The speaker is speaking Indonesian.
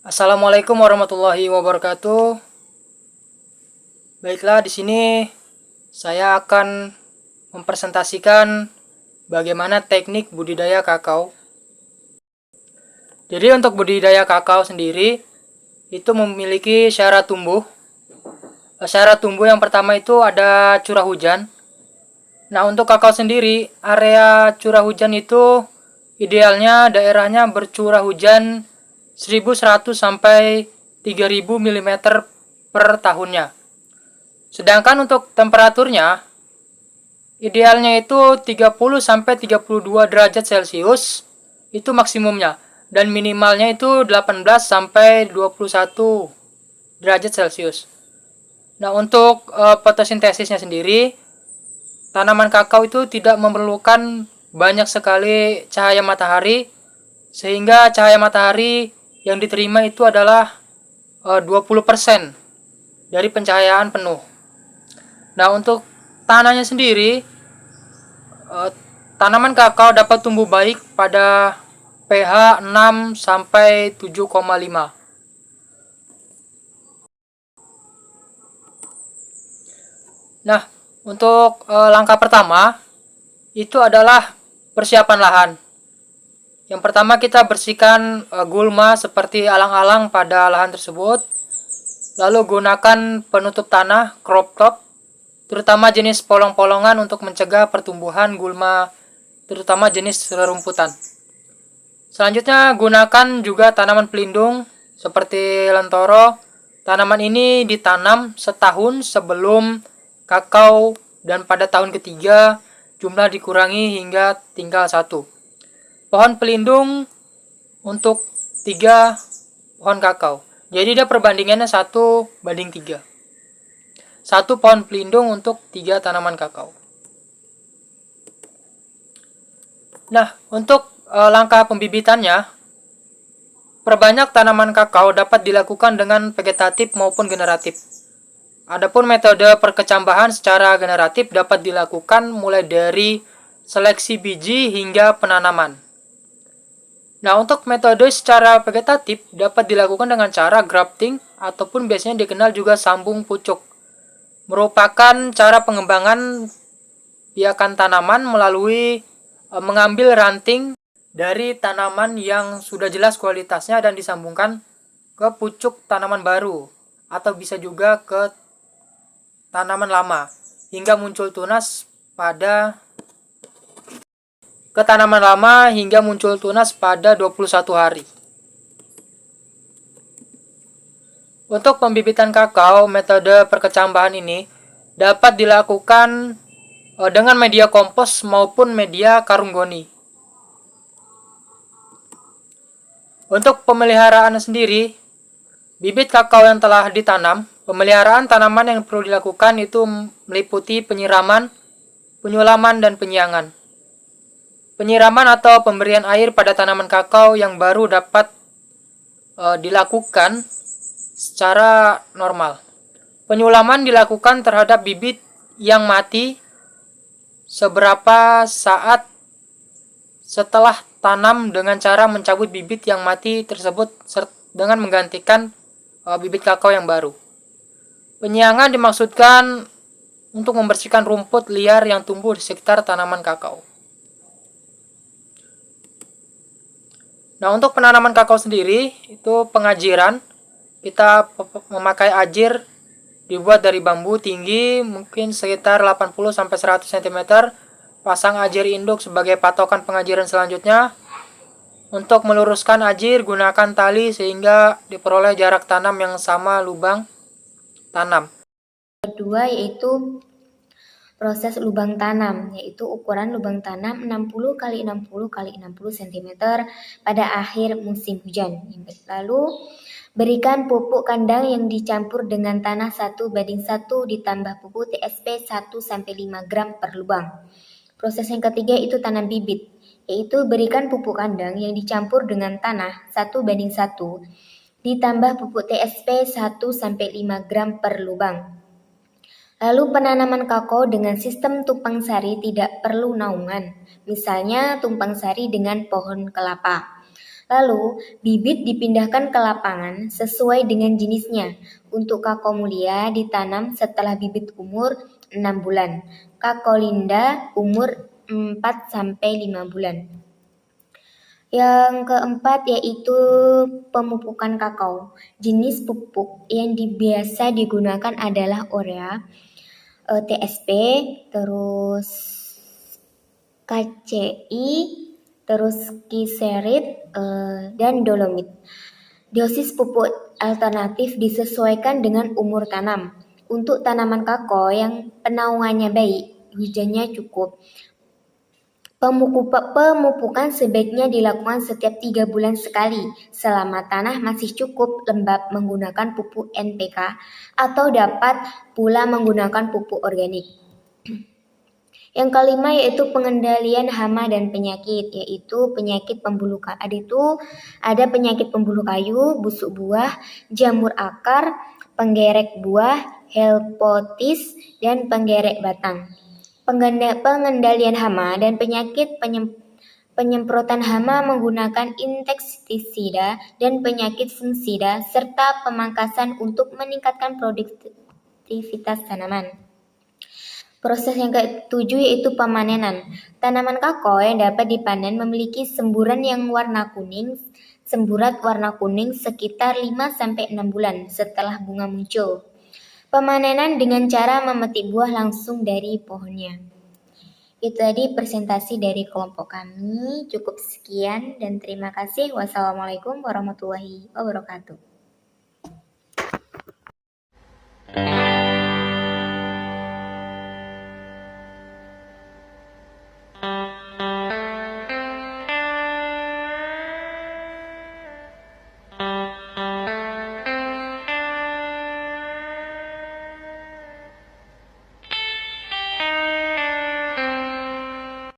Assalamualaikum warahmatullahi wabarakatuh. Baiklah, di sini saya akan mempresentasikan bagaimana teknik budidaya kakao. Jadi untuk budidaya kakao sendiri itu memiliki syarat tumbuh. Syarat tumbuh yang pertama itu ada curah hujan. Nah, untuk kakao sendiri, area curah hujan itu idealnya daerahnya bercurah hujan 1100 sampai 3000 mm per tahunnya. Sedangkan untuk temperaturnya, idealnya itu 30 sampai 32 derajat Celcius, itu maksimumnya. Dan minimalnya itu 18 sampai 21 derajat Celcius. Nah, untuk fotosintesisnya sendiri, tanaman kakao itu tidak memerlukan banyak sekali cahaya matahari, sehingga cahaya matahari yang diterima itu adalah 20% dari pencahayaan penuh. Nah, untuk tanahnya sendiri, tanaman kakao dapat tumbuh baik pada pH 6 sampai 7,5. Nah, untuk langkah pertama itu adalah persiapan lahan. Yang pertama kita bersihkan gulma seperti alang-alang pada lahan tersebut. Lalu gunakan penutup tanah crop top, terutama jenis polong-polongan untuk mencegah pertumbuhan gulma, terutama jenis rerumputan. Selanjutnya gunakan juga tanaman pelindung seperti lentoro. Tanaman ini ditanam setahun sebelum kakao dan pada tahun ketiga jumlah dikurangi hingga tinggal satu. Pohon pelindung untuk 3 pohon kakao. Jadi dia perbandingannya 1:3. Satu pohon pelindung untuk 3 tanaman kakao. Nah, untuk langkah pembibitannya, perbanyak tanaman kakao dapat dilakukan dengan vegetatif maupun generatif. Adapun metode perkecambahan secara generatif dapat dilakukan mulai dari seleksi biji hingga penanaman. Nah, untuk metode secara vegetatif dapat dilakukan dengan cara grafting ataupun biasanya dikenal juga sambung pucuk. Merupakan cara pengembangan biakan tanaman melalui mengambil ranting dari tanaman yang sudah jelas kualitasnya dan disambungkan ke pucuk tanaman baru atau bisa juga ke tanaman lama hingga muncul tunas pada tanaman lama hingga muncul tunas pada 21 hari. Untuk pembibitan kakao, metode perkecambahan ini dapat dilakukan dengan media kompos maupun media karung goni. Untuk pemeliharaan sendiri, bibit kakao yang telah ditanam, pemeliharaan tanaman yang perlu dilakukan itu meliputi penyiraman, penyulaman, dan penyiangan. Penyiraman atau pemberian air pada tanaman kakao yang baru dapat dilakukan secara normal. Penyulaman dilakukan terhadap bibit yang mati seberapa saat setelah tanam dengan cara mencabut bibit yang mati tersebut dengan menggantikan bibit kakao yang baru. Penyiangan dimaksudkan untuk membersihkan rumput liar yang tumbuh di sekitar tanaman kakao. Nah, untuk penanaman kakao sendiri itu pengajiran, kita memakai ajir dibuat dari bambu tinggi mungkin sekitar 80 sampai 100 cm. Pasang ajir induk sebagai patokan pengajiran selanjutnya. Untuk meluruskan ajir gunakan tali sehingga diperoleh jarak tanam yang sama lubang tanam. Kedua yaitu proses lubang tanam, yaitu ukuran lubang tanam 60 x 60 x 60 cm pada akhir musim hujan. Lalu berikan pupuk kandang yang dicampur dengan tanah 1:1 ditambah pupuk TSP 1-5 gram per lubang. Proses yang ketiga itu tanam bibit, yaitu berikan pupuk kandang yang dicampur dengan tanah 1:1 ditambah pupuk TSP 1-5 gram per lubang. Lalu penanaman kakao dengan sistem tumpang sari tidak perlu naungan, misalnya tumpang sari dengan pohon kelapa. Lalu, bibit dipindahkan ke lapangan sesuai dengan jenisnya. Untuk kakao mulia ditanam setelah bibit umur 6 bulan. Kakao linda umur 4-5 bulan. Yang keempat yaitu pemupukan kakao. Jenis pupuk yang biasa digunakan adalah urea, TSP, terus KCI, terus kiserit, dan dolomit. Dosis pupuk alternatif disesuaikan dengan umur tanam. Untuk tanaman kakao yang penaungannya baik, hujannya cukup, pemupukan sebaiknya dilakukan setiap 3 bulan sekali selama tanah masih cukup lembab menggunakan pupuk NPK atau dapat pula menggunakan pupuk organik. Yang kelima yaitu pengendalian hama dan penyakit, yaitu penyakit pembuluh kayu. Ada penyakit pembuluh kayu, busuk buah, jamur akar, penggerek buah, helophotis, dan penggerek batang. Pengendalian hama dan penyakit penyemprotan hama menggunakan insektisida dan penyakit fungisida serta pemangkasan untuk meningkatkan produktivitas tanaman. Proses yang ketujuh yaitu pemanenan. Tanaman kakao yang dapat dipanen memiliki semburat warna kuning sekitar 5-6 bulan setelah bunga muncul. Pemanenan dengan cara memetik buah langsung dari pohonnya. Itu tadi presentasi dari kelompok kami. Cukup sekian dan terima kasih. Wassalamualaikum warahmatullahi wabarakatuh.